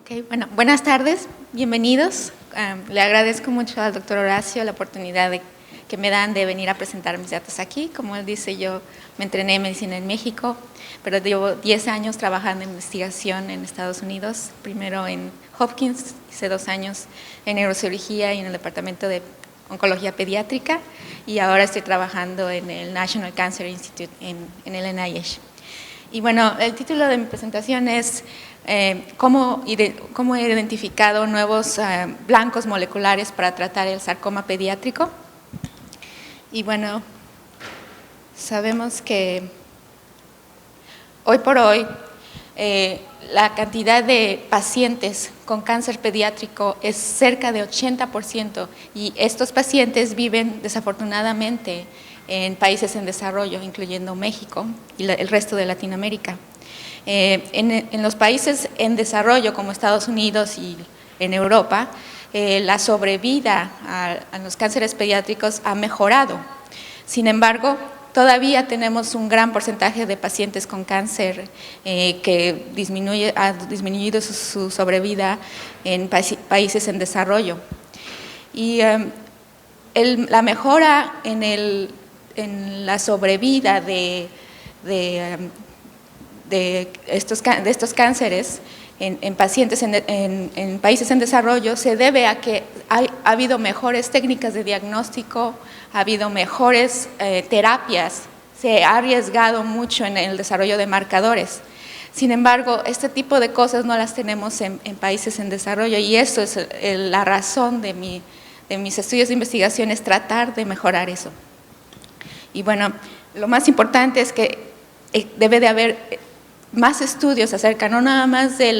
Okay, bueno, buenas tardes, bienvenidos. Le agradezco mucho al doctor Horacio la oportunidad que me dan de venir a presentar mis datos aquí. Como él dice, yo me entrené en medicina en México, pero llevo 10 años trabajando en investigación en Estados Unidos, primero en Hopkins, hice 2 años en neurocirugía y en el departamento de oncología pediátrica, y ahora estoy trabajando en el National Cancer Institute en el NIH. Y bueno, el título de mi presentación es cómo he identificado nuevos blancos moleculares para tratar el sarcoma pediátrico. Y bueno, sabemos que hoy por hoy la cantidad de pacientes con cáncer pediátrico es cerca de 80%, y estos pacientes viven desafortunadamente en países en desarrollo, incluyendo México y el resto de Latinoamérica. En los países en desarrollo, como Estados Unidos y en Europa, la sobrevida a los cánceres pediátricos ha mejorado. Sin embargo, todavía tenemos un gran porcentaje de pacientes con cáncer que ha disminuido su sobrevida en países en desarrollo. Y la mejora en la sobrevida de estos cánceres en pacientes en países en desarrollo se debe a que ha habido mejores técnicas de diagnóstico, ha habido mejores terapias, se ha arriesgado mucho en el desarrollo de marcadores. Sin embargo, este tipo de cosas no las tenemos en países en desarrollo, y eso es la razón de mis estudios de investigación, es tratar de mejorar eso. Y bueno, lo más importante es que debe de haber más estudios acerca, no nada más de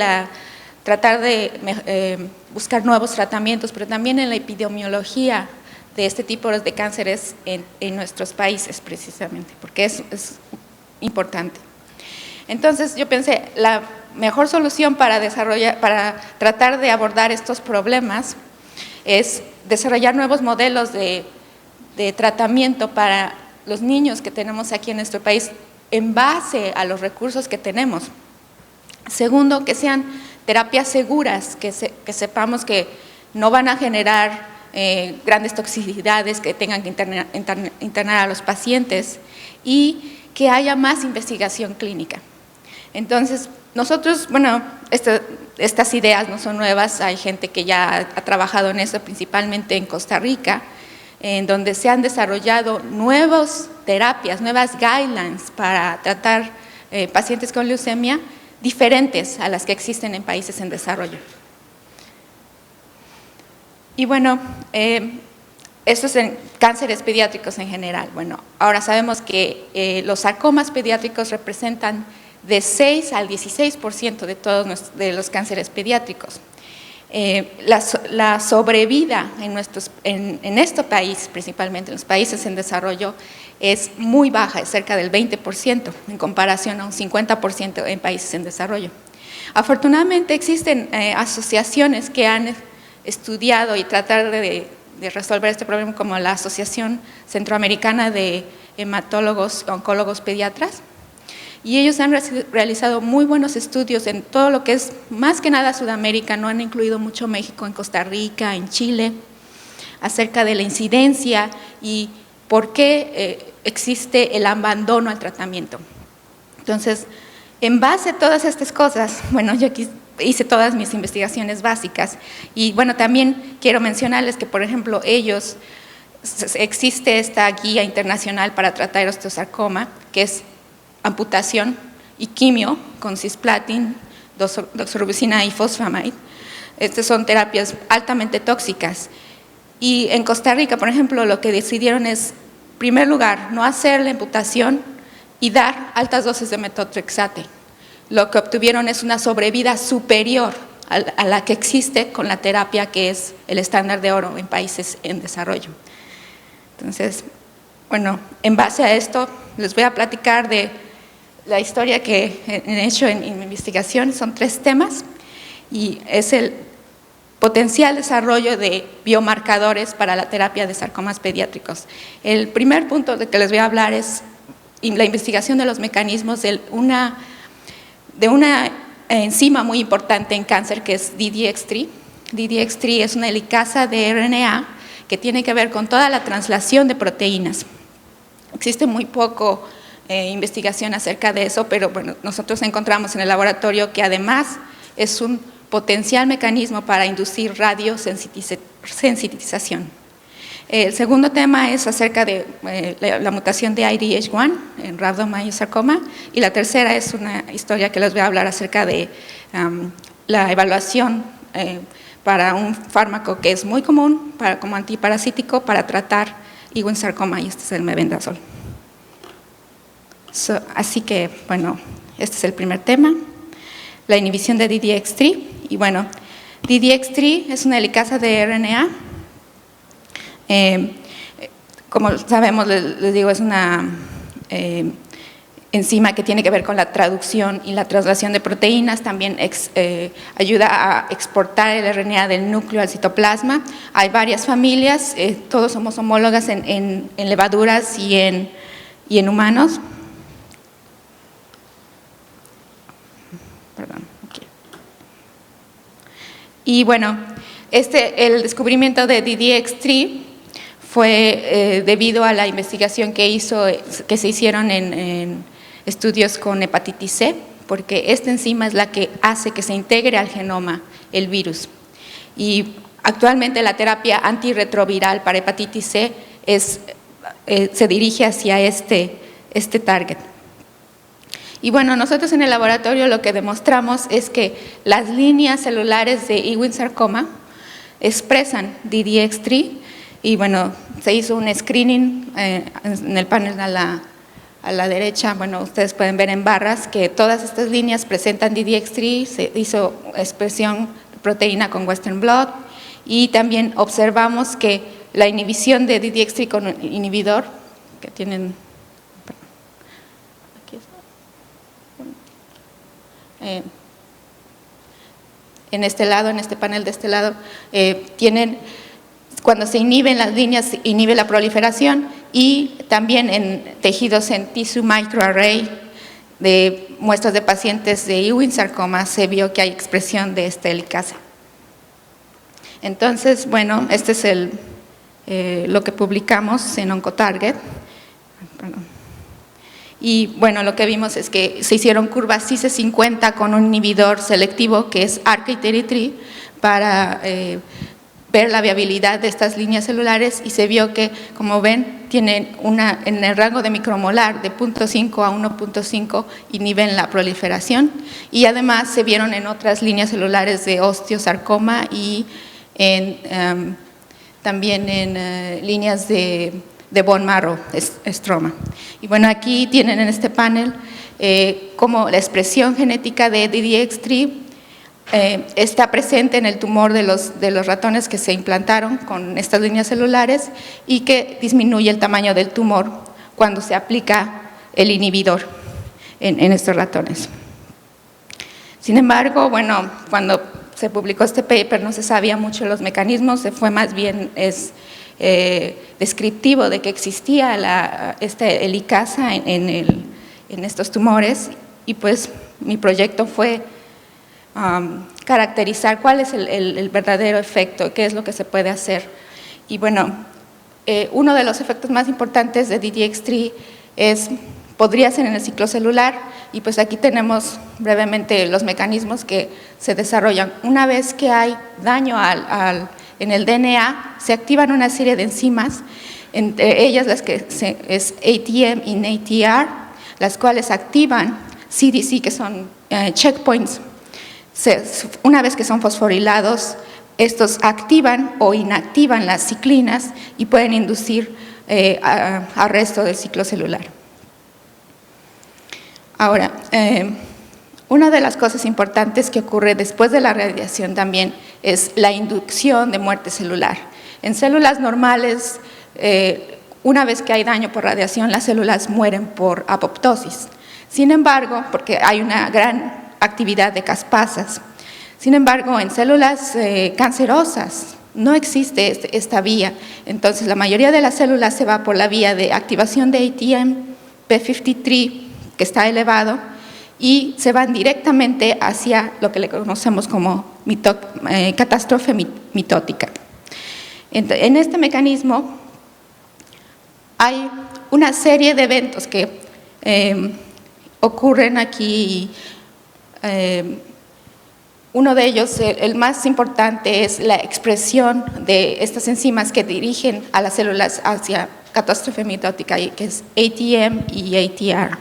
tratar de buscar nuevos tratamientos, pero también en la epidemiología de este tipo de cánceres en nuestros países, precisamente, porque es importante. Entonces yo pensé, la mejor solución para tratar de abordar estos problemas es desarrollar nuevos modelos de tratamiento para los niños que tenemos aquí en nuestro país, en base a los recursos que tenemos. Segundo, que sean terapias seguras, que sepamos que no van a generar grandes toxicidades, que tengan que internar a los pacientes, y que haya más investigación clínica. Entonces, nosotros, bueno, estas ideas no son nuevas, hay gente que ya ha trabajado en eso, principalmente en Costa Rica, en donde se han desarrollado nuevas terapias, nuevas guidelines para tratar pacientes con leucemia diferentes a las que existen en países en desarrollo. Y bueno, esto es en cánceres pediátricos en general. Bueno, ahora sabemos que los sarcomas pediátricos representan de 6 al 16% de todos los cánceres pediátricos. La sobrevida en este país, principalmente en los países en desarrollo, es muy baja, es cerca del 20% en comparación a un 50% en países en desarrollo. Afortunadamente existen asociaciones que han estudiado y tratar de resolver este problema, como la Asociación Centroamericana de Hematólogos y Oncólogos Pediatras, y ellos han realizado muy buenos estudios en todo lo que es, más que nada, Sudamérica, no han incluido mucho México, en Costa Rica, en Chile, acerca de la incidencia y por qué existe el abandono al tratamiento. Entonces, en base a todas estas cosas, bueno, yo hice todas mis investigaciones básicas, y bueno, también quiero mencionarles que, por ejemplo, existe esta guía internacional para tratar osteosarcoma, que es amputación y quimio con cisplatin, doxorubicina y fosfamide. Estas son terapias altamente tóxicas. Y en Costa Rica, por ejemplo, lo que decidieron es, en primer lugar, no hacer la amputación y dar altas dosis de metotrexate. Lo que obtuvieron es una sobrevida superior a la que existe con la terapia que es el estándar de oro en países en desarrollo. Entonces, bueno, en base a esto, les voy a platicar de la historia que he hecho en mi investigación. Son 3 temas, y es el potencial desarrollo de biomarcadores para la terapia de sarcomas pediátricos. El primer punto de que les voy a hablar es la investigación de los mecanismos de una enzima muy importante en cáncer que es DDX3. DDX3 es una helicasa de RNA que tiene que ver con toda la translación de proteínas. Existe muy poco investigación acerca de eso, pero bueno, nosotros encontramos en el laboratorio que además es un potencial mecanismo para inducir radiosensitización. El segundo tema es acerca de la mutación de IDH1 en rhabdomyosarcoma, y la tercera es una historia que les voy a hablar acerca de la evaluación para un fármaco que es muy común como antiparasítico para tratar Ewing sarcoma, y este es el mebendazol. Así que, bueno, este es el primer tema, la inhibición de DDX3. Y bueno, DDX3 es una helicasa de RNA. Como sabemos, les digo, es una enzima que tiene que ver con la traducción y la traslación de proteínas. También ayuda a exportar el RNA del núcleo al citoplasma. Hay varias familias, todos somos homólogas en levaduras y en humanos. Perdón, aquí. Y bueno, el descubrimiento de DDX3 fue debido a la investigación que se hicieron en estudios con hepatitis C, porque esta enzima es la que hace que se integre al genoma el virus. Y actualmente la terapia antirretroviral para hepatitis C se dirige hacia este target. Y bueno, nosotros en el laboratorio lo que demostramos es que las líneas celulares de Ewing sarcoma expresan DDX3, y bueno, se hizo un screening en el panel a la derecha. Bueno, ustedes pueden ver en barras que todas estas líneas presentan DDX3, se hizo expresión de proteína con Western blot, y también observamos que la inhibición de DDX3 con un inhibidor que tienen en este lado, en este panel de este lado, cuando se inhiben las líneas, inhibe la proliferación, y también en tejidos en tissue microarray de muestras de pacientes de Ewing sarcoma se vio que hay expresión de esta helicasa. Entonces, bueno, este es lo que publicamos en OncoTarget. Y bueno, lo que vimos es que se hicieron curvas CICE50 con un inhibidor selectivo que es ARC-83 para ver la viabilidad de estas líneas celulares, y se vio que, como ven, tienen en el rango de micromolar de 0.5 a 1.5 inhiben la proliferación, y además se vieron en otras líneas celulares de osteosarcoma y también en líneas de bone marrow, estroma. Y bueno, aquí tienen en este panel cómo la expresión genética de DDX3 está presente en el tumor de los ratones que se implantaron con estas líneas celulares, y que disminuye el tamaño del tumor cuando se aplica el inhibidor en estos ratones. Sin embargo, bueno, cuando se publicó este paper no se sabía mucho de los mecanismos, se fue más bien descriptivo de que existía esta helicasa en estos tumores, y pues mi proyecto fue caracterizar cuál es el verdadero efecto, qué es lo que se puede hacer. Y bueno, uno de los efectos más importantes de DDX3 podría ser en el ciclo celular, y pues aquí tenemos brevemente los mecanismos que se desarrollan. Una vez que hay daño en el DNA, se activan una serie de enzimas, entre ellas las que es ATM y NATR, las cuales activan CDC, que son checkpoints. Una vez que son fosforilados, estos activan o inactivan las ciclinas y pueden inducir arresto del ciclo celular. Ahora, una de las cosas importantes que ocurre después de la radiación también es la inducción de muerte celular. En células normales, una vez que hay daño por radiación, las células mueren por apoptosis. Sin embargo, porque hay una gran actividad de caspasas. Sin embargo, en células cancerosas no existe esta vía. Entonces, la mayoría de las células se va por la vía de activación de ATM, P53, que está elevado, y se van directamente hacia lo que le conocemos como catástrofe mitótica. En este mecanismo hay una serie de eventos que ocurren aquí. Uno de ellos, el más importante, es la expresión de estas enzimas que dirigen a las células hacia catástrofe mitótica, que es ATM y ATR.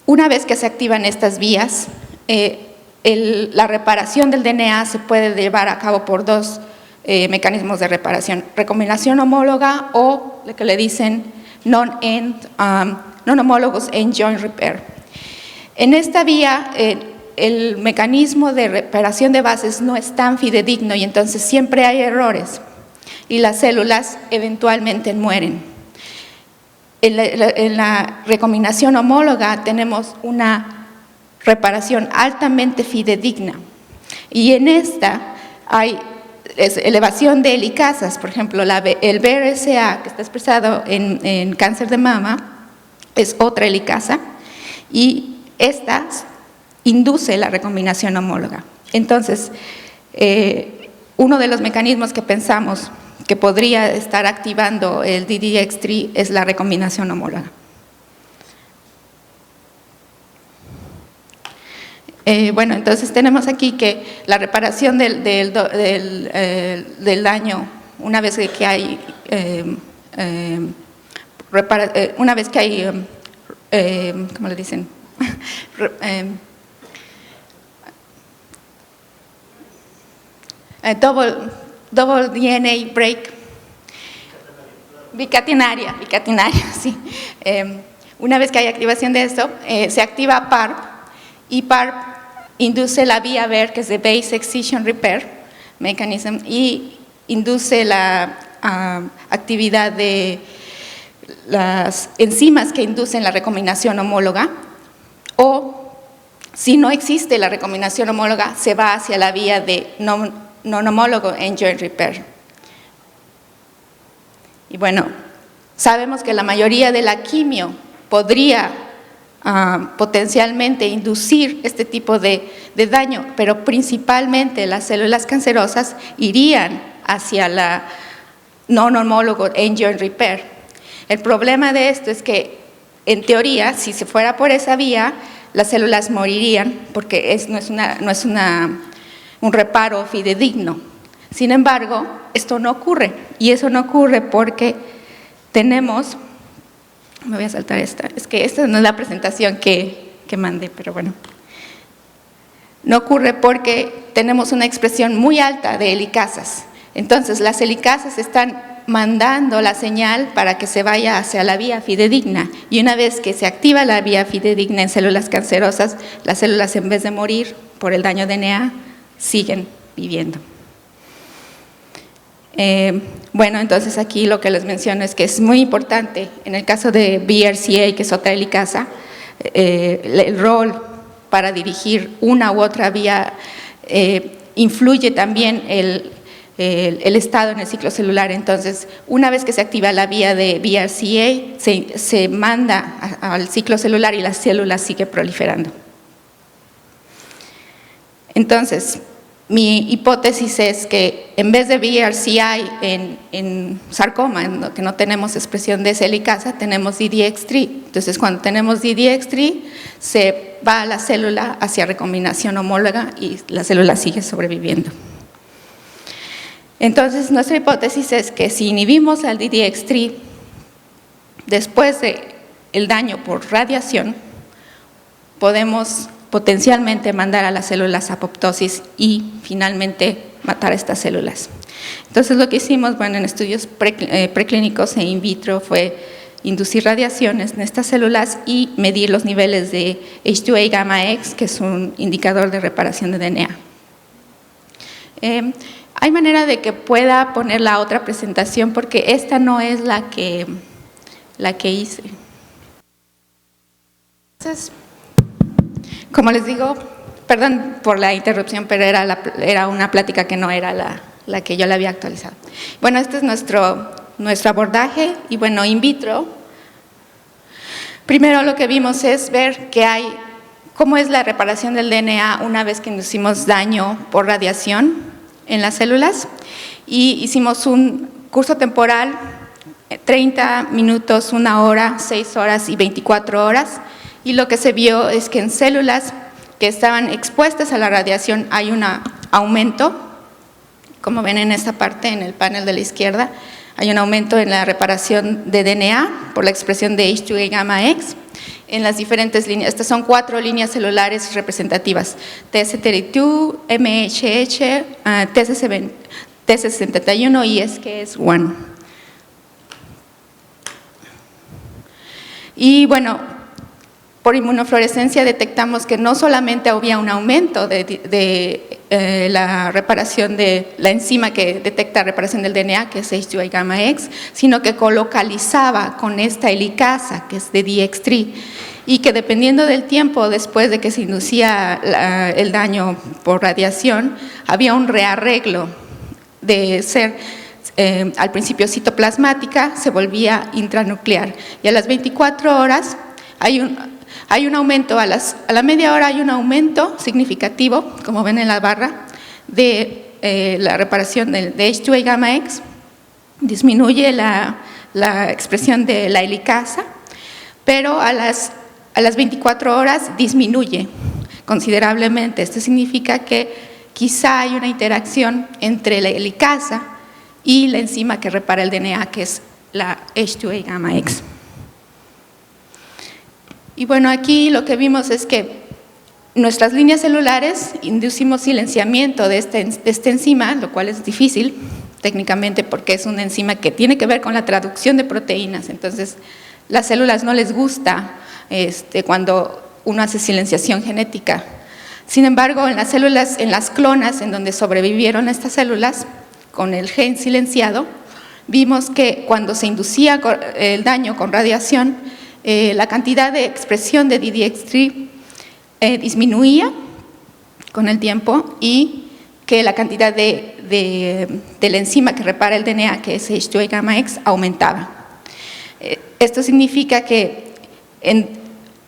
Una vez que se activan estas vías, la reparación del DNA se puede llevar a cabo por dos mecanismos de reparación: recombinación homóloga o lo que le dicen non-homologous end joint repair. En esta vía, el mecanismo de reparación de bases no es tan fidedigno y entonces siempre hay errores y las células eventualmente mueren. En la recombinación homóloga tenemos una reparación altamente fidedigna y en esta hay elevación de helicasas. Por ejemplo, el BRCA, que está expresado en cáncer de mama, es otra helicasa y esta induce la recombinación homóloga. Entonces, uno de los mecanismos que pensamos que podría estar activando el DDX3 es la recombinación homóloga. Bueno, entonces tenemos aquí que la reparación del daño, una vez que hay ¿cómo le dicen? Double DNA break, bicatenaria, sí. Una vez que hay activación de esto, se activa PARP y PARP induce la vía BER, que es de Base Excision Repair Mechanism, y induce la actividad de las enzimas que inducen la recombinación homóloga, o si no existe la recombinación homóloga, se va hacia la vía de non-homólogo end joint repair. Y bueno, sabemos que la mayoría de la quimio podría potencialmente inducir este tipo de daño, pero principalmente las células cancerosas irían hacia la non-homólogo end joint repair. El problema de esto es que, en teoría, si se fuera por esa vía, las células morirían porque no es un reparo fidedigno. Sin embargo, esto no ocurre, y eso no ocurre porque tenemos, me voy a saltar esta, es que esta no es la presentación que mandé, pero bueno. No ocurre porque tenemos una expresión muy alta de helicasas. Entonces, las helicasas están mandando la señal para que se vaya hacia la vía fidedigna, y una vez que se activa la vía fidedigna en células cancerosas, las células, en vez de morir por el daño DNA, siguen viviendo. Bueno, entonces aquí lo que les menciono es que es muy importante, en el caso de BRCA, que es otra helicasa, el rol para dirigir una u otra vía influye también el estado en el ciclo celular. Entonces, una vez que se activa la vía de BRCA, se manda al ciclo celular y la célula sigue proliferando. Entonces, mi hipótesis es que en vez de BRCA en sarcoma, en lo que no tenemos expresión de esa helicasa, tenemos DDX3. Entonces, cuando tenemos DDX3, se va a la célula hacia recombinación homóloga y la célula sigue sobreviviendo. Entonces, nuestra hipótesis es que si inhibimos al DDX3 después del daño por radiación, podemos potencialmente mandar a las células a apoptosis y finalmente matar a estas células. Entonces, lo que hicimos, bueno, en estudios preclínicos e in vitro fue inducir radiaciones en estas células y medir los niveles de H2A gamma X, que es un indicador de reparación de DNA. Hay manera de que pueda poner la otra presentación porque esta no es la que hice. Entonces, como les digo, perdón por la interrupción, pero era una plática que no era la que yo la había actualizado. Bueno, este es nuestro nuestro abordaje. Y bueno, in vitro, primero lo que vimos es ver que cómo es la reparación del DNA una vez que inducimos daño por radiación en las células. Y hicimos un curso temporal, 30 minutos, 1 hora, 6 horas y 24 horas. Y lo que se vio es que en células que estaban expuestas a la radiación hay un aumento, como ven en esta parte, en el panel de la izquierda, hay un aumento en la reparación de DNA por la expresión de H2A gamma X en las diferentes líneas. Estas son 4 líneas celulares representativas: TC32, MHH, TC61 y SKS1. Y bueno, por inmunofluorescencia detectamos que no solamente había un aumento de la reparación de la enzima que detecta reparación del DNA, que es H2A gamma X, sino que colocalizaba con esta helicasa, que es de DX3, y que dependiendo del tiempo después de que se inducía el daño por radiación, había un rearreglo de ser al principio citoplasmática, se volvía intranuclear, y a las 24 horas hay un aumento, a la media hora hay un aumento significativo, como ven en la barra, de la reparación de H2A gamma X, disminuye la expresión de la helicasa, pero a las 24 horas disminuye considerablemente. Esto significa que quizá hay una interacción entre la helicasa y la enzima que repara el DNA, que es la H2A gamma X. Y bueno, aquí lo que vimos es que nuestras líneas celulares inducimos silenciamiento de esta enzima, lo cual es difícil técnicamente porque es una enzima que tiene que ver con la traducción de proteínas. Entonces, las células no les gusta cuando uno hace silenciación genética. Sin embargo, en las células, en las clonas en donde sobrevivieron estas células con el gen silenciado, vimos que cuando se inducía el daño con radiación, la cantidad de expresión de DDX3 disminuía con el tiempo y que la cantidad de la enzima que repara el DNA, que es H2A gamma X, aumentaba. Esto significa que en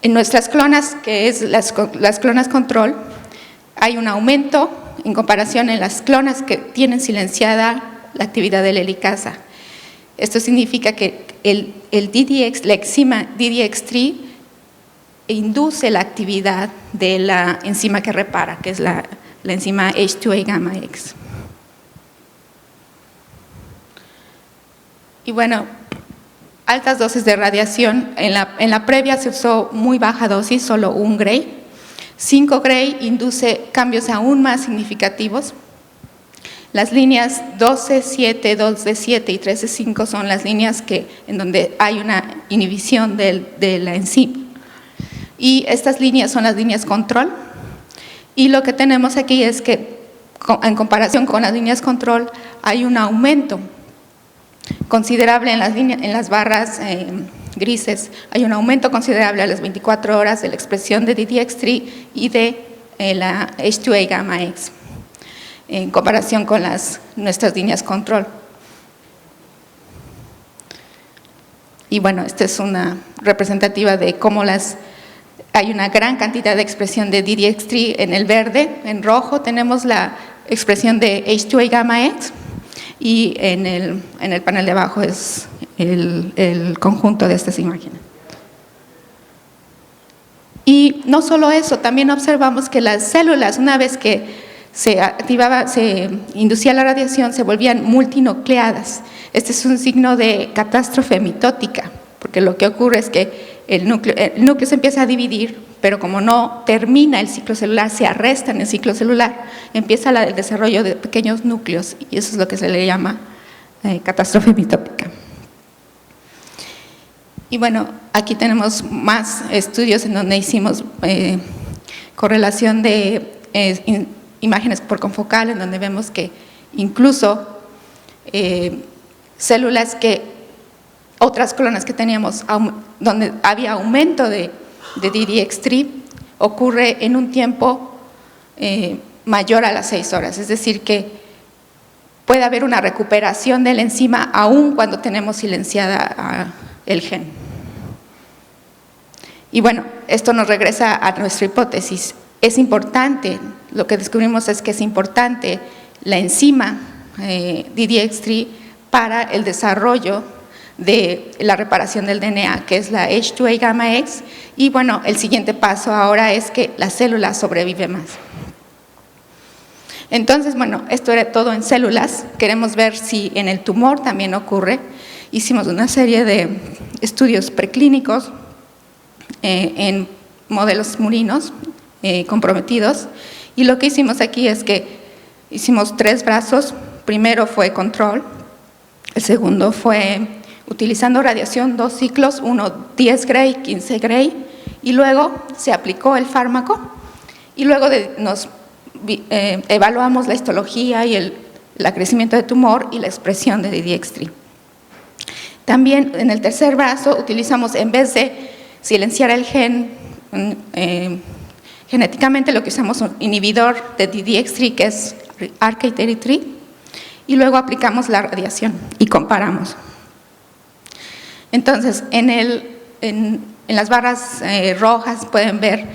nuestras clonas, que es las clonas control, hay un aumento en comparación en las clonas que tienen silenciada la actividad de la helicasa. Esto significa que el DDX, la enzima DDX3 induce la actividad de la enzima que repara, que es la enzima H2A gamma X. Y bueno, altas dosis de radiación, en la previa se usó muy baja dosis, solo 1 Gray. 5 Gray induce cambios aún más significativos. Las líneas 12-7, 2D7 y 13-5 son las líneas en donde hay una inhibición de la enzima. Y estas líneas son las líneas control. Y lo que tenemos aquí es que, en comparación con las líneas control, hay un aumento considerable en las barras grises. Hay un aumento considerable a las 24 horas de la expresión de DDX3 y de la H2A gamma X, en comparación con nuestras líneas control. Y bueno, esta es una representativa de cómo hay una gran cantidad de expresión de DDX3 en el verde. En rojo tenemos la expresión de H2A gamma X y en el panel de abajo es el conjunto de estas imágenes. Y no solo eso, también observamos que las células, una vez que se inducía la radiación, se volvían multinucleadas. Este es un signo de catástrofe mitótica, porque lo que ocurre es que el núcleo se empieza a dividir, pero como no termina el ciclo celular, se arresta en el ciclo celular, empieza el desarrollo de pequeños núcleos, y eso es lo que se le llama catástrofe mitótica. Y bueno, aquí tenemos más estudios en donde hicimos correlación de imágenes por confocal, en donde vemos que incluso células otras clonas que teníamos, donde había aumento de DDX3, ocurre en un tiempo mayor a las 6 horas. Es decir, que puede haber una recuperación de la enzima aún cuando tenemos silenciada el gen. Y bueno, esto nos regresa a nuestra hipótesis. Es importante, lo que descubrimos es que es importante la enzima DDX3 para el desarrollo de la reparación del DNA, que es la H2A gamma X, y bueno, el siguiente paso ahora es que la célula sobrevive más. Entonces, bueno, esto era todo en células. Queremos ver si en el tumor también ocurre. Hicimos una serie de estudios preclínicos en modelos murinos comprometidos, y lo que hicimos aquí es que hicimos 3 brazos. Primero fue control, el segundo fue utilizando radiación 2 ciclos, uno 10 Gray, 15 Gray, y luego se aplicó el fármaco, y luego evaluamos la histología y el crecimiento de tumor y la expresión de DDX3. También en el tercer brazo utilizamos, en vez de silenciar el gen genéticamente, lo que usamos es un inhibidor de DDX3 que es RK33, y luego aplicamos la radiación y comparamos. Entonces, en las barras rojas pueden ver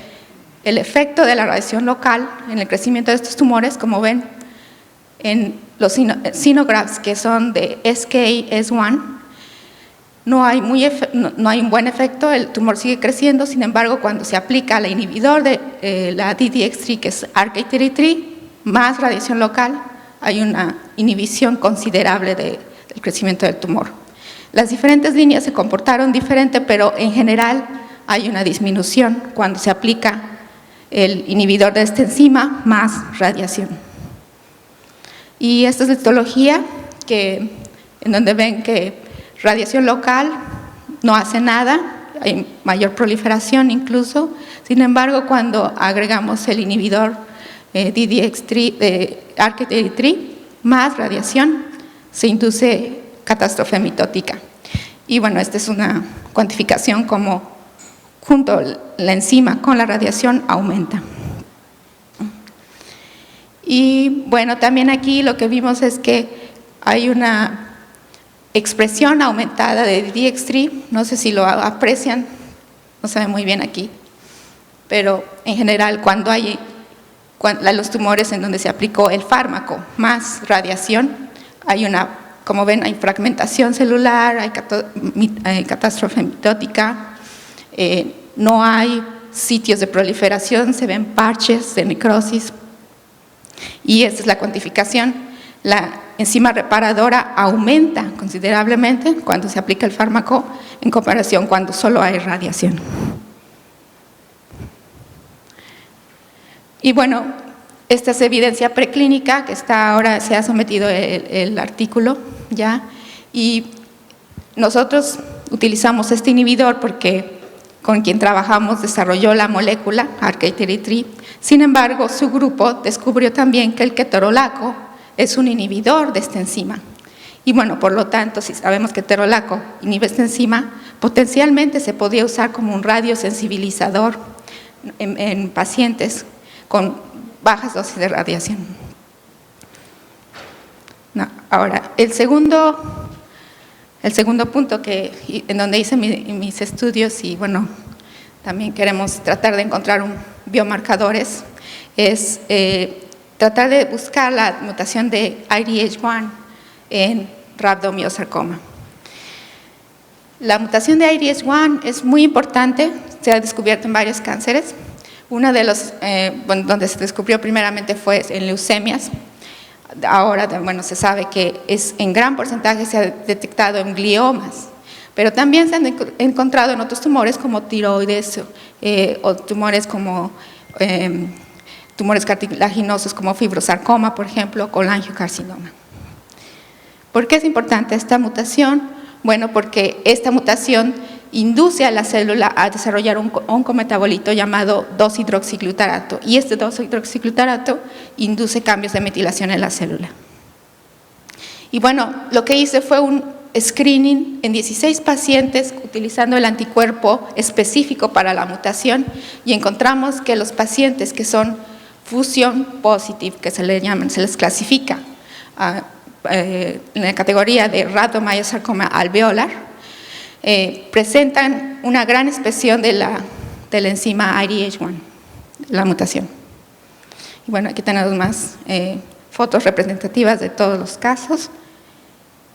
el efecto de la radiación local en el crecimiento de estos tumores. Como ven, en los xenografts que son de SK-S1, no hay un buen efecto, el tumor sigue creciendo. Sin embargo, cuando se aplica el inhibidor de la DDX3, que es RK33, más radiación local, hay una inhibición considerable del crecimiento del tumor. Las diferentes líneas se comportaron diferente, pero en general hay una disminución cuando se aplica el inhibidor de esta enzima más radiación. Y esta es la histología en donde ven que radiación local no hace nada, hay mayor proliferación incluso. Sin embargo, cuando agregamos el inhibidor DDX3, RK33, más radiación, se induce catástrofe mitótica. Y bueno, esta es una cuantificación como junto la enzima con la radiación aumenta. Y bueno, también aquí lo que vimos es que hay una expresión aumentada de DDX3, no sé si lo aprecian, no se ve muy bien aquí, pero en general cuando los tumores en donde se aplicó el fármaco más radiación, hay como ven, hay fragmentación celular, hay catástrofe mitótica, no hay sitios de proliferación, se ven parches de necrosis, y esta es la cuantificación. La enzima reparadora aumenta considerablemente cuando se aplica el fármaco en comparación cuando solo hay radiación. Y bueno, esta es evidencia preclínica que ahora se ha sometido el artículo ya, y nosotros utilizamos este inhibidor porque con quien trabajamos desarrolló la molécula RK33. Sin embargo, su grupo descubrió también que el ketorolaco es un inhibidor de esta enzima. Y bueno, por lo tanto, si sabemos que ketorolaco inhibe esta enzima, potencialmente se podría usar como un radiosensibilizador en pacientes con bajas dosis de radiación. Ahora, el segundo punto en donde hice mis estudios, y bueno, también queremos tratar de encontrar biomarcadores, es tratar de buscar la mutación de IDH1 en rhabdomyosarcoma. La mutación de IDH1 es muy importante, se ha descubierto en varios cánceres. Una de los donde se descubrió primeramente fue en leucemias. Ahora, bueno, se sabe que en gran porcentaje se ha detectado en gliomas, pero también se han encontrado en otros tumores como tiroides o tumores como tumores cartilaginosos como fibrosarcoma, por ejemplo, colangiocarcinoma. ¿Por qué es importante esta mutación? Bueno, porque esta mutación induce a la célula a desarrollar un oncometabolito llamado 2-hidroxiglutarato, y este 2-hidroxiglutarato induce cambios de metilación en la célula. Y bueno, lo que hice fue un screening en 16 pacientes utilizando el anticuerpo específico para la mutación, y encontramos que los pacientes que son fusion positive, que se les clasifica en la categoría de rhabdomyosarcoma alveolar, presentan una gran expresión de la enzima IDH1, la mutación. Y bueno, aquí tenemos más fotos representativas de todos los casos.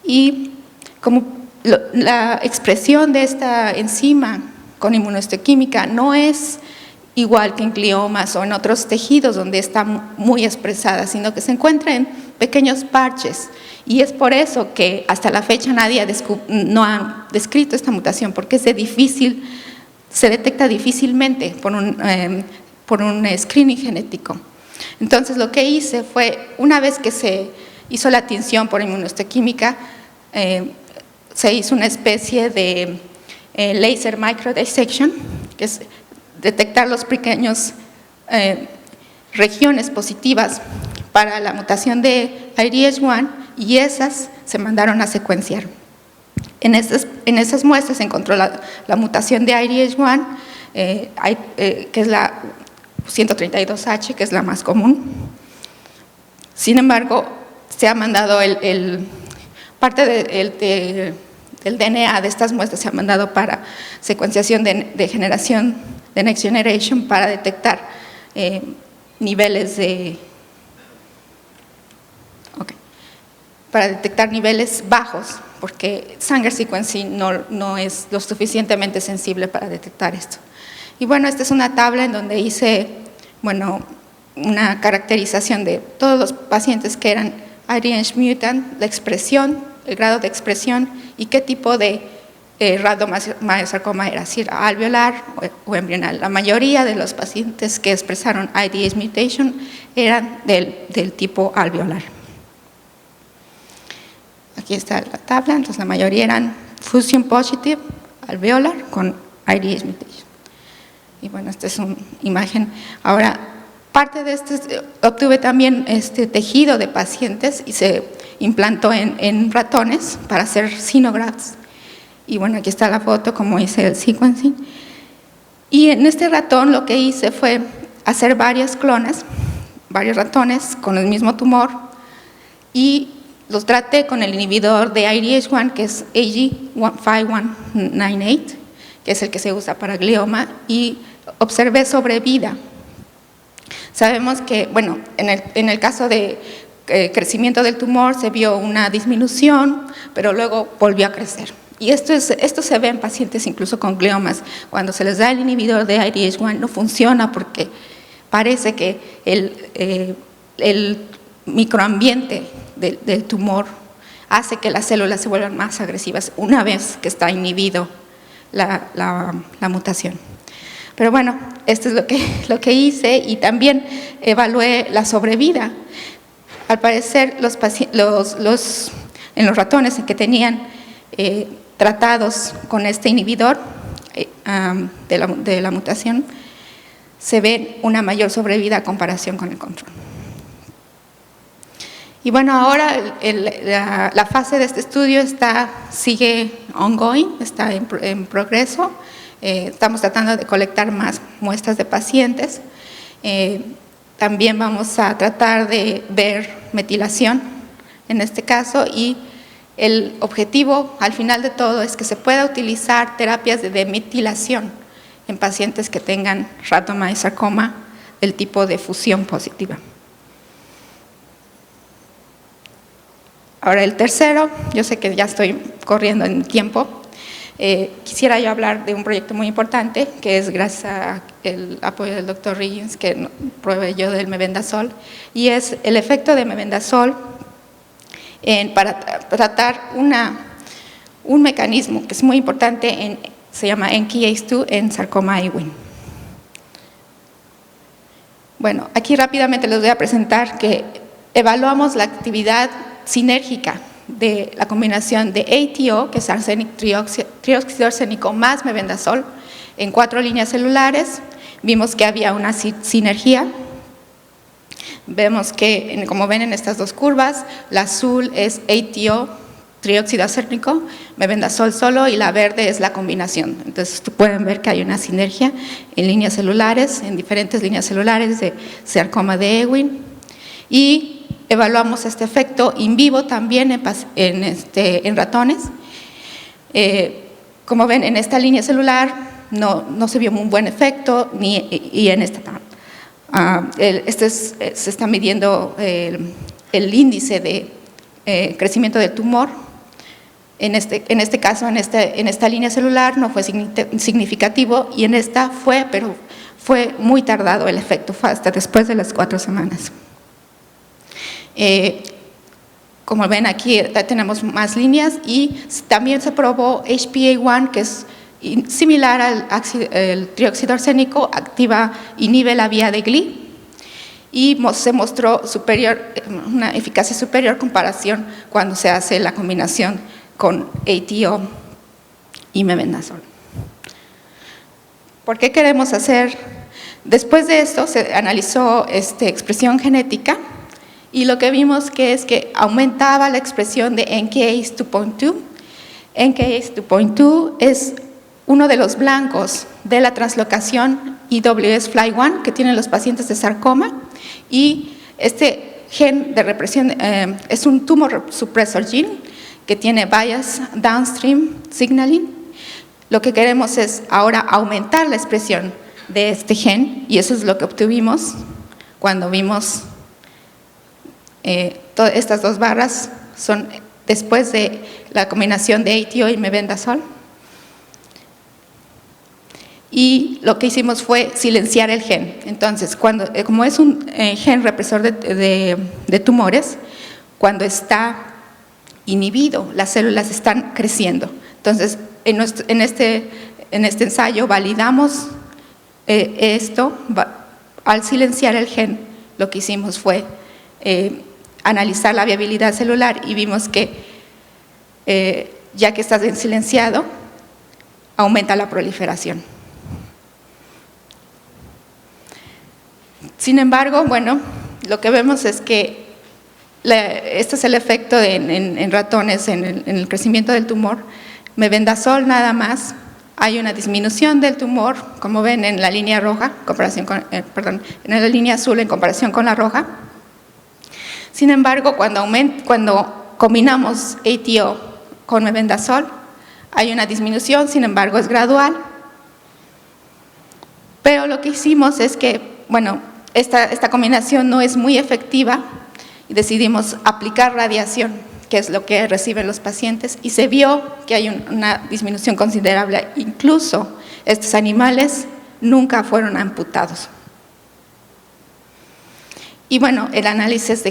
Y como la expresión de esta enzima con inmunohistoquímica no es igual que en gliomas o en otros tejidos donde está muy expresada, sino que se encuentra en pequeños parches. Y es por eso que hasta la fecha nadie no ha descrito esta mutación, porque se detecta difícilmente por un screening genético. Entonces, lo que hice fue, una vez que se hizo la tinción por inmunohistoquímica, se hizo una especie de laser microdissection, que es detectar los pequeños regiones positivas para la mutación de IDH1, y esas se mandaron a secuenciar. En esas muestras se encontró la mutación de IDH1, que es la 132H, que es la más común. Sin embargo, se ha mandado parte del DNA de estas muestras se ha mandado para secuenciación de generación de Next Generation para detectar niveles bajos, porque Sanger sequencing no es lo suficientemente sensible para detectar esto. Y bueno, esta es una tabla en donde hice, una caracterización de todos los pacientes que eran IDH mutant, la expresión, el grado de expresión y qué tipo de rhabdomyosarcoma era, si era alveolar o embrional. La mayoría de los pacientes que expresaron IDH mutation eran del tipo alveolar. Aquí está la tabla, entonces la mayoría eran fusion positive, alveolar, con IDH mutation. Y bueno, esta es una imagen. Ahora, parte de esto, obtuve también este tejido de pacientes y se implantó en ratones para hacer xenografts. Y bueno, aquí está la foto, como hice el sequencing. Y en este ratón lo que hice fue hacer varios clones, varios ratones con el mismo tumor, y los traté con el inhibidor de IDH1, que es AG5198, que es el que se usa para glioma, y observé sobrevida. Sabemos que, en el caso de crecimiento del tumor se vio una disminución, pero luego volvió a crecer. Y esto se ve en pacientes incluso con gliomas. Cuando se les da el inhibidor de IDH1 no funciona porque parece que el microambiente del tumor hace que las células se vuelvan más agresivas una vez que está inhibido la mutación. Pero bueno, esto es lo que hice, y también evalué la sobrevida. Al parecer, en los ratones que tenían tratados con este inhibidor de la mutación, se ve una mayor sobrevida a comparación con el control. Y bueno, ahora la fase de este estudio sigue ongoing, está en progreso. Estamos tratando de colectar más muestras de pacientes. También vamos a tratar de ver metilación en este caso, y el objetivo al final de todo es que se pueda utilizar terapias de demetilación en pacientes que tengan rhabdomyosarcoma del tipo de fusión positiva. Ahora el tercero, yo sé que ya estoy corriendo en tiempo, quisiera yo hablar de un proyecto muy importante que es gracias al apoyo del Dr. Riggins, que proveyó del mebendazol, y es el efecto de mebendazol para tratar un mecanismo que es muy importante, se llama NKase2 en sarcoma Ewing. Bueno, aquí rápidamente les voy a presentar que evaluamos la actividad sinérgica de la combinación de ATO, que es trióxido arsénico más mebendazol, en 4 líneas celulares. Vimos que había una sinergia. Vemos que, como ven en estas dos curvas, la azul es ATO, trióxido arsénico, mebendazol solo, y la verde es la combinación. Entonces, pueden ver que hay una sinergia en líneas celulares, en diferentes líneas celulares de sarcoma de Ewing. y evaluamos este efecto in vivo también en ratones. Como ven, en esta línea celular no se vio un buen efecto, y en esta se está midiendo el índice de crecimiento del tumor. En este caso, en esta línea celular no fue significativo, y en esta fue, pero fue muy tardado el efecto, fue hasta después de las 4 semanas. Como ven, aquí tenemos más líneas, y también se probó HPA1, que es similar al trióxido arsénico, inhibe la vía de Gli, y se mostró una eficacia superior en comparación cuando se hace la combinación con ATO y mebendazol. ¿Por qué queremos hacer? Después de esto se analizó expresión genética, y lo que vimos es que aumentaba la expresión de NKase 2.2. NKase 2.2 es uno de los blancos de la translocación IWS-FLY1 que tienen los pacientes de sarcoma, y este gen de represión es un tumor suppressor gene que tiene bias downstream signaling. Lo que queremos es ahora aumentar la expresión de este gen, y eso es lo que obtuvimos cuando vimos todas estas 2 barras son después de la combinación de ATO y mebendazol. Y lo que hicimos fue silenciar el gen. Entonces, como es un gen represor de tumores, cuando está inhibido, las células están creciendo. Entonces, en este ensayo validamos esto. Al silenciar el gen, lo que hicimos fue analizar la viabilidad celular, y vimos que ya que está silenciado, aumenta la proliferación. Sin embargo, bueno, lo que vemos es que este es el efecto en ratones en el crecimiento del tumor. Mebendazol nada más, hay una disminución del tumor, como ven en la línea roja, en la línea azul en comparación con la roja. Sin embargo, cuando combinamos ATO con mebendazol, hay una disminución, sin embargo es gradual. Pero lo que hicimos es que, bueno, esta combinación no es muy efectiva, y decidimos aplicar radiación, que es lo que reciben los pacientes, y se vio que hay una disminución considerable. Incluso estos animales nunca fueron amputados. Y bueno, el análisis de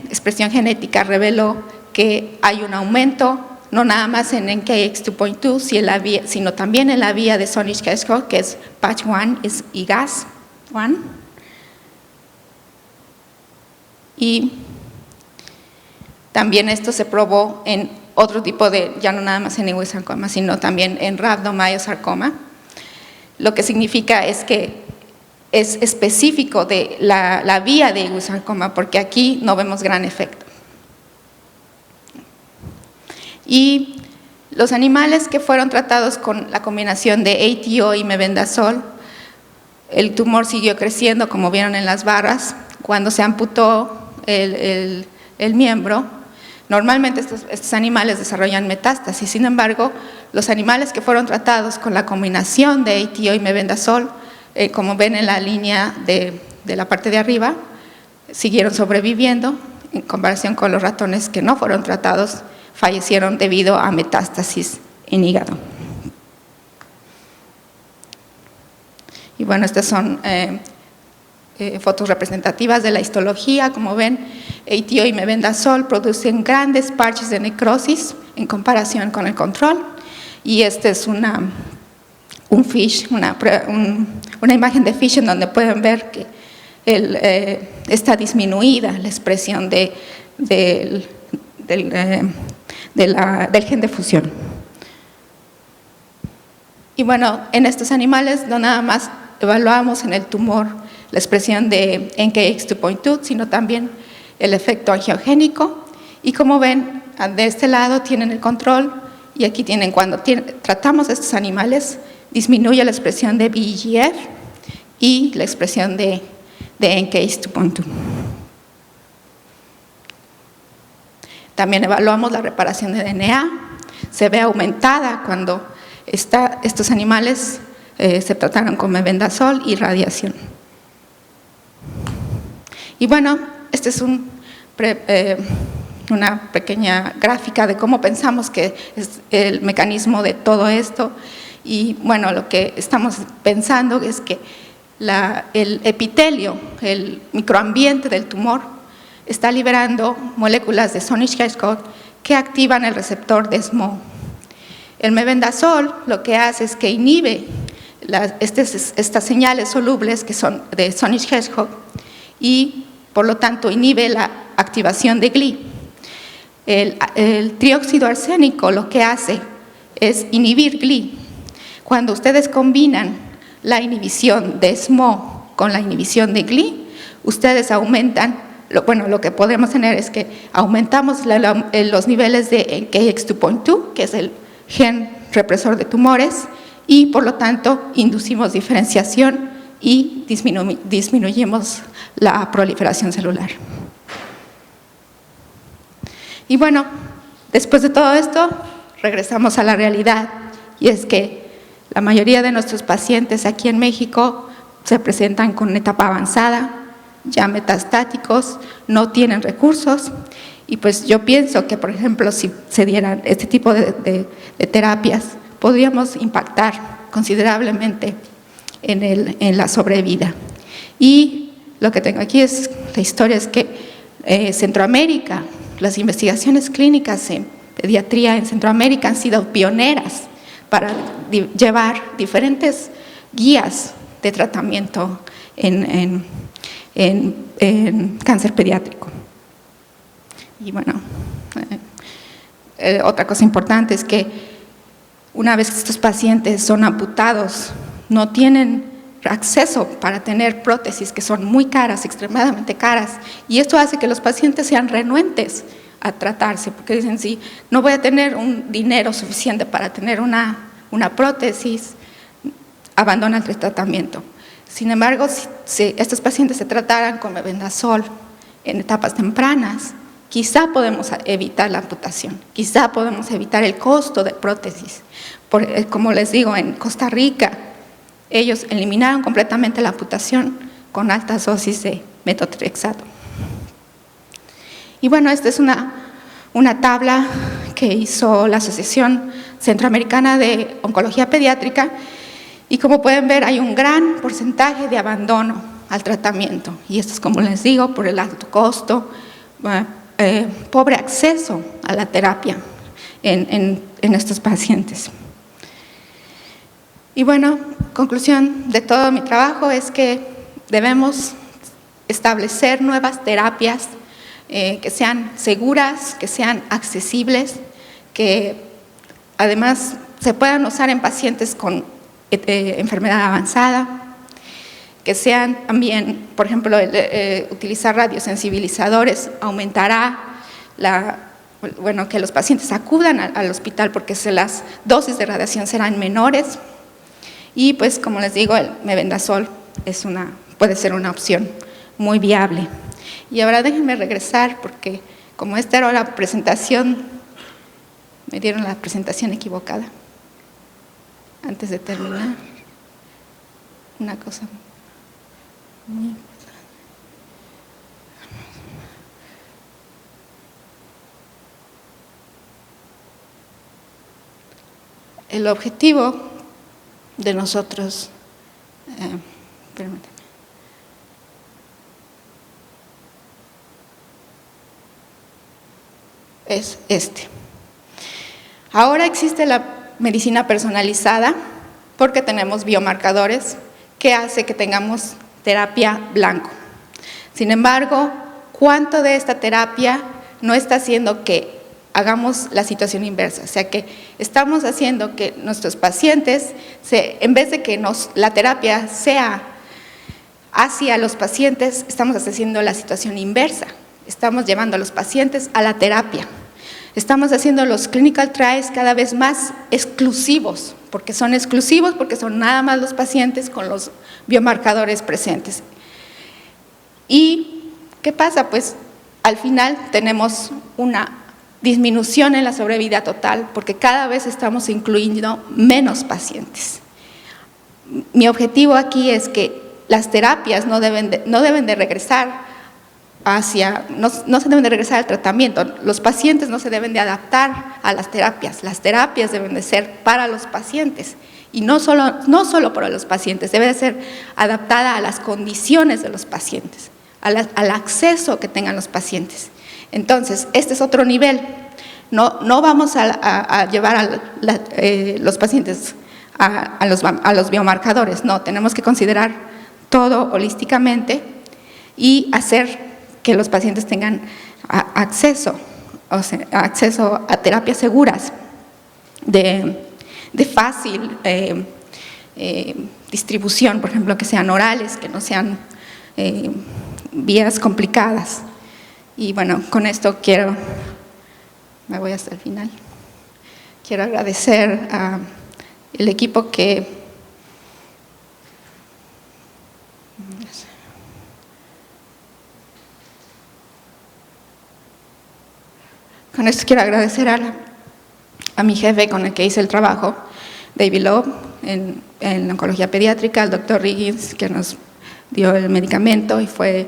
expresión genética reveló que hay un aumento, no nada más en NKX 2.2, sino también en la vía de Sonic-Keshko, que es PATCH1 y GAS1. Y también esto se probó en otro tipo ya no nada más en ewing-sarcoma, sino también en rhabdomyosarcoma. Lo que significa es que es específico de la vía de ewing-sarcoma, porque aquí no vemos gran efecto. Y los animales que fueron tratados con la combinación de ATO y mebendazol, el tumor siguió creciendo, como vieron en las barras. Cuando se amputó el miembro, normalmente estos animales desarrollan metástasis. Sin embargo, los animales que fueron tratados con la combinación de ATO y mebendazol, como ven en la línea de la parte de arriba, siguieron sobreviviendo, en comparación con los ratones que no fueron tratados, fallecieron debido a metástasis en hígado. Y bueno, estas son fotos representativas de la histología. Como ven, ATO y mebendazol producen grandes parches de necrosis en comparación con el control, y este es una imagen de FISH en donde pueden ver que está disminuida la expresión del gen de fusión. Y bueno, en estos animales no nada más evaluamos en el tumor la expresión de NKX 2.2, sino también el efecto angiogénico. Y como ven, de este lado tienen el control, y aquí tienen cuando tratamos a estos animales, disminuye la expresión de VEGF y la expresión de NKX 2.2. También evaluamos la reparación de DNA, se ve aumentada cuando estos animales se trataron con mebendazol y radiación. Y bueno, este es una pequeña gráfica de cómo pensamos que es el mecanismo de todo esto. Y bueno, lo que estamos pensando es que el epitelio, el microambiente del tumor, está liberando moléculas de Sonic-Hashcock que activan el receptor de SMO. El mebendazol lo que hace es que inhibe estas señales solubles que son de Sonic-Hashcock y por lo tanto inhibe la activación de GLI. El trióxido arsénico lo que hace es inhibir GLI. Cuando ustedes combinan la inhibición de SMO con la inhibición de GLI, ustedes aumentan, lo que podemos tener es que aumentamos los niveles de KX2.2, que es el gen represor de tumores, y por lo tanto inducimos diferenciación y disminuimos la proliferación celular. Y bueno, después de todo esto, regresamos a la realidad, y es que la mayoría de nuestros pacientes aquí en México se presentan con etapa avanzada, ya metastáticos, no tienen recursos, y pues yo pienso que, por ejemplo, si se dieran este tipo de terapias, podríamos impactar considerablemente en la sobrevida. Y lo que tengo aquí es, la historia es que Centroamérica, las investigaciones clínicas en pediatría en Centroamérica han sido pioneras para llevar diferentes guías de tratamiento en cáncer pediátrico. Y bueno, otra cosa importante es que una vez que estos pacientes son amputados, no tienen acceso para tener prótesis que son muy caras, extremadamente caras, y esto hace que los pacientes sean renuentes a tratarse, porque dicen, sí, no voy a tener un dinero suficiente para tener una prótesis, abandonan el tratamiento. Sin embargo, si estos pacientes se trataran con mebendazol en etapas tempranas, quizá podemos evitar la amputación, quizá podemos evitar el costo de prótesis. Como les digo, en Costa Rica, ellos eliminaron completamente la amputación con altas dosis de metotrexato. Y bueno, esta es una tabla que hizo la Asociación Centroamericana de Oncología Pediátrica, y como pueden ver hay un gran porcentaje de abandono al tratamiento, y esto es, como les digo, por el alto costo, pobre acceso a la terapia en estos pacientes. Y bueno, conclusión de todo mi trabajo es que debemos establecer nuevas terapias que sean seguras, que sean accesibles, que además se puedan usar en pacientes con enfermedad avanzada, que sean también, por ejemplo, utilizar radiosensibilizadores aumentará que los pacientes acudan al hospital porque las dosis de radiación serán menores. Y pues, como les digo, el mebendazol puede ser una opción muy viable. Y ahora déjenme regresar porque como esta era la presentación, me dieron la presentación equivocada. Antes de terminar, una cosa muy importante. El objetivo de nosotros, permítanme, es este. Ahora existe la medicina personalizada porque tenemos biomarcadores que hace que tengamos terapia blanco. Sin embargo, ¿cuánto de esta terapia no está haciendo que hagamos la situación inversa? O sea, que estamos haciendo que nuestros pacientes, en vez de que la terapia sea hacia los pacientes, estamos haciendo la situación inversa. Estamos llevando a los pacientes a la terapia. Estamos haciendo los clinical trials cada vez más exclusivos, porque son nada más los pacientes con los biomarcadores presentes. ¿Y qué pasa? Pues al final tenemos una disminución en la sobrevida total, porque cada vez estamos incluyendo menos pacientes. Mi objetivo aquí es que las terapias no deben de regresar no se deben de regresar al tratamiento. Los pacientes no se deben de adaptar a las terapias deben de ser para los pacientes. Y no solo para los pacientes, debe de ser adaptada a las condiciones de los pacientes, al acceso que tengan los pacientes. Entonces, este es otro nivel. No vamos a llevar a los pacientes a los biomarcadores, no, tenemos que considerar todo holísticamente y hacer que los pacientes tengan acceso a terapias seguras, de fácil distribución, por ejemplo, que sean orales, que no sean vías complicadas. Y bueno, con esto me voy hasta el final. Quiero agradecer al equipo con esto quiero agradecer a mi jefe con el que hice el trabajo, David Loeb, en oncología pediátrica, al doctor Riggins, que nos dio el medicamento y fue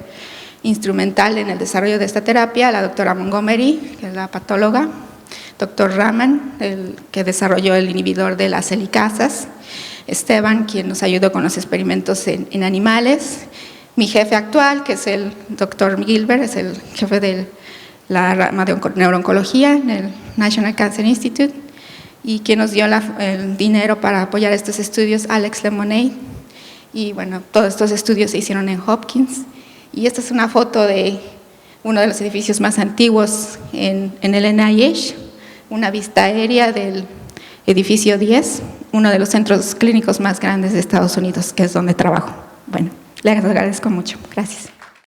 instrumental en el desarrollo de esta terapia, la doctora Montgomery, que es la patóloga, doctor Raman, el que desarrolló el inhibidor de las helicasas, Esteban, quien nos ayudó con los experimentos en animales, mi jefe actual, que es el doctor Gilbert, es el jefe de la rama de neurooncología en el National Cancer Institute, y quien nos dio el dinero para apoyar estos estudios, Alex Lemonade. Y bueno, todos estos estudios se hicieron en Hopkins. Y esta es una foto de uno de los edificios más antiguos en el NIH, una vista aérea del edificio 10, uno de los centros clínicos más grandes de Estados Unidos, que es donde trabajo. Bueno, les agradezco mucho. Gracias.